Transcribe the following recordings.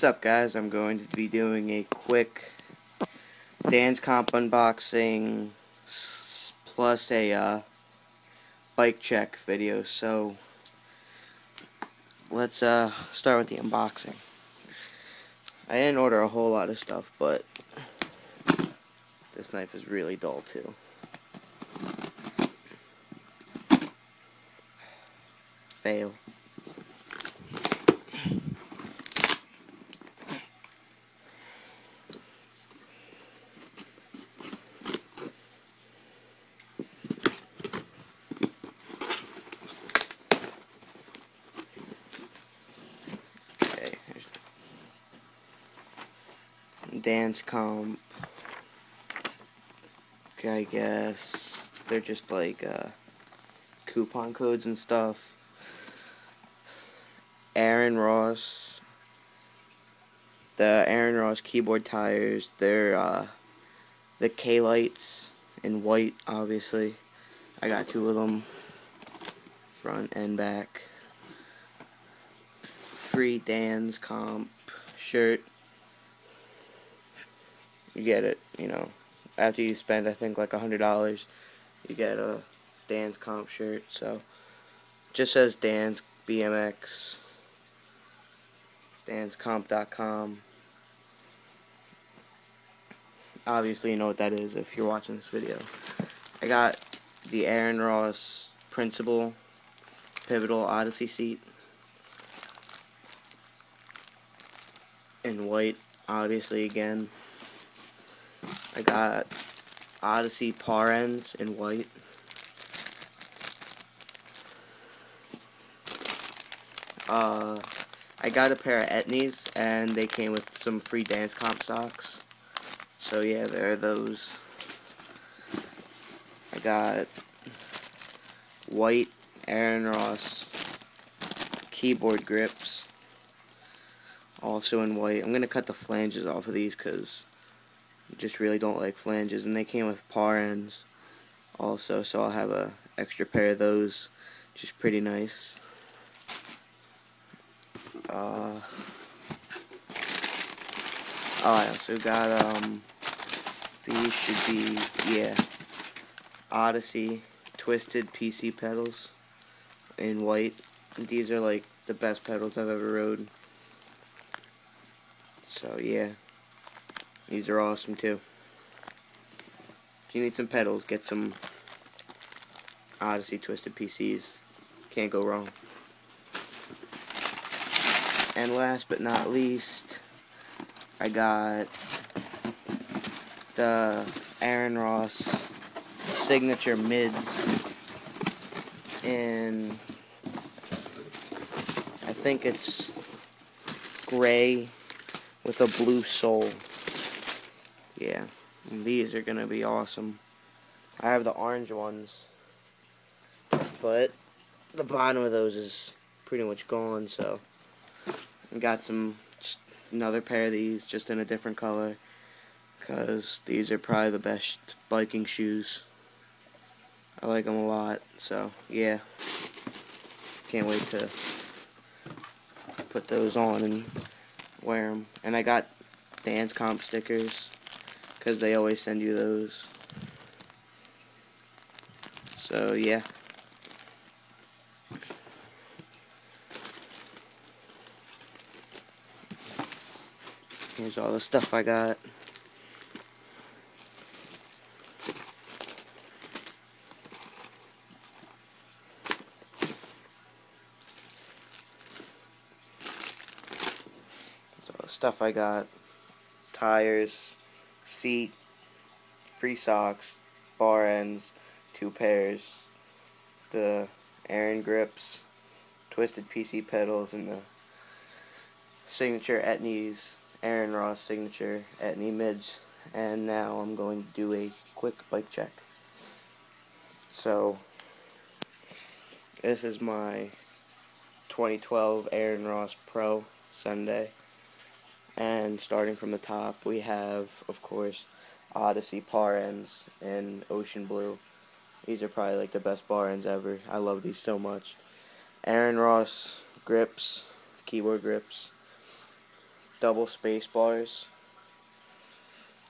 What's up, guys? I'm going to be doing a quick Danscomp unboxing plus a bike check video. So let's start with the unboxing. I didn't order a whole lot of stuff, but this knife is really dull too. Fail. Okay, Danscomp. Okay, I guess they're just like coupon codes and stuff. Aaron Ross. The Aaron Ross keyboard tires. They're the K-lights in white, obviously. I got two of them, front and back. Free Danscomp shirt. You get it, you know, after you spend, I think, like $100, you get a Danscomp shirt. So, just says Dans BMX, Danscomp.com. Obviously, you know what that is if you're watching this video. I got the Aaron Ross Principal Pivotal Odyssey seat in white, obviously, again. I got Odyssey par ends in white. I got a pair of Etnies, and they came with some free Danscomp socks. So yeah, there are those. I got white Aaron Ross keyboard grips, also in white. I'm going to cut the flanges off of these because I just really don't like flanges, and they came with par ends also, so I'll have a extra pair of those, which is pretty nice. I also got these should be, yeah, Odyssey twisted PC pedals in white. These are like the best pedals I've ever rode. So yeah, these are awesome too. If you need some pedals, get some Odyssey twisted PCs. Can't go wrong. And last but not least, I got the Aaron Ross signature mids in, I think it's gray with a blue sole. Yeah, and these are gonna be awesome. I have the orange ones, but the bottom of those is pretty much gone, so I got another pair of these just in a different color, because these are probably the best biking shoes. I like them a lot, so yeah, can't wait to put those on and wear them. And I got Danscomp stickers, because they always send you those. So yeah. Here's all the stuff I got. That's all the stuff I got. Tires, seat, free socks, bar ends, 2 pairs, the Aaron grips, twisted PC pedals, and the signature Etnies, Aaron Ross signature Etnie mids. And now I'm going to do a quick bike check. So this is my 2012 Aaron Ross Pro Sunday, and starting from the top we have, of course, Odyssey par ends in ocean blue. These are probably like the best bar ends ever. I love these so much. Aaron Ross grips, keyboard grips. double space bars.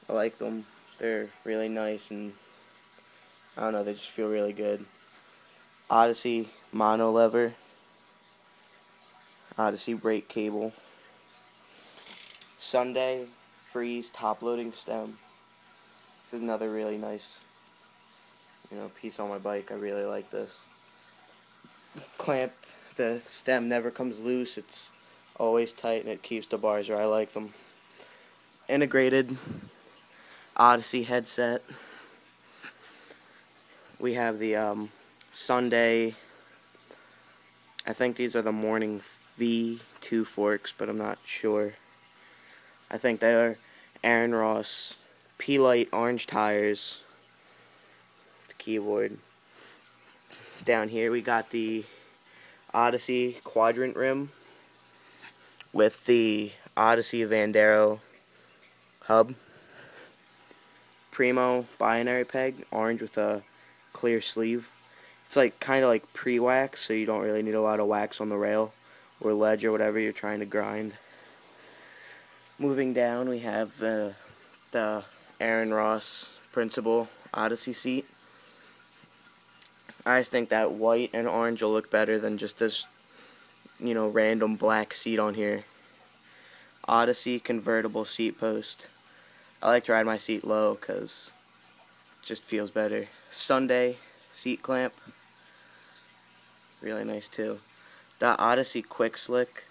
I like them. They're really nice, and I don't know, they just feel really good. Odyssey mono lever. Odyssey brake cable. Funday freeze top loading stem. This is another really nice, piece on my bike. I really like this. Clamp, the stem never comes loose. It's always tight and it keeps the bars where I like them. Integrated Odyssey headset. We have the Funday. I think these are the Morning V2 forks, but I'm not sure. I think they are Aaron Ross P-Light orange tires. The keyboard. Down here we got the Odyssey quadrant rim with the Odyssey Vandero hub. Primo binary peg, orange with a clear sleeve. It's like kind of like pre-wax, so you don't really need a lot of wax on the rail or ledge or whatever you're trying to grind. Moving down, we have the Aaron Ross Principal Odyssey seat. I just think that white and orange will look better than just this, random black seat on here. Odyssey convertible seat post. I like to ride my seat low because it just feels better. Funday seat clamp. Really nice too. The Odyssey quick slick.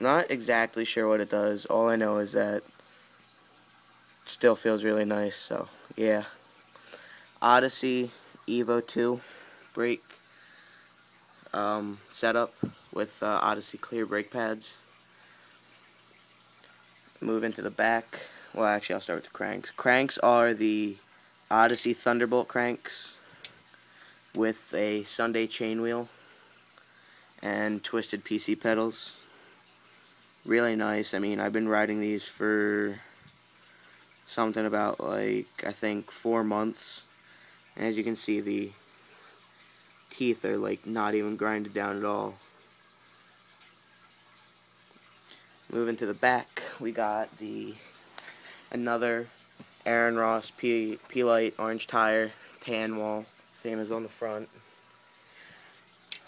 Not exactly sure what it does. All I know is that it still feels really nice. So yeah. Odyssey Evo 2 brake setup with Odyssey clear brake pads. Move into the back. Well, actually, I'll start with the cranks. Cranks are the Odyssey Thunderbolt cranks with a Funday chain wheel and twisted PC pedals. Really nice. I mean, I've been riding these for something about, I think 4 months. And as you can see, the teeth are, not even grinded down at all. Moving to the back, we got another Aaron Ross P-Light orange tire, tan wall, same as on the front.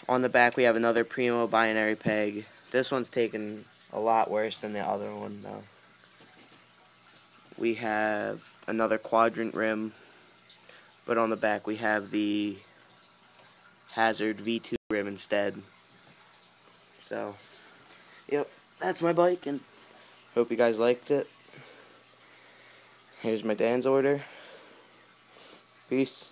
On the back, we have another Primo binary peg. This one's taken a lot worse than the other one, though. We have another quadrant rim, but on the back we have the Hazard V2 rim instead. So, yep, that's my bike, and hope you guys liked it. Here's my Dan's order. Peace.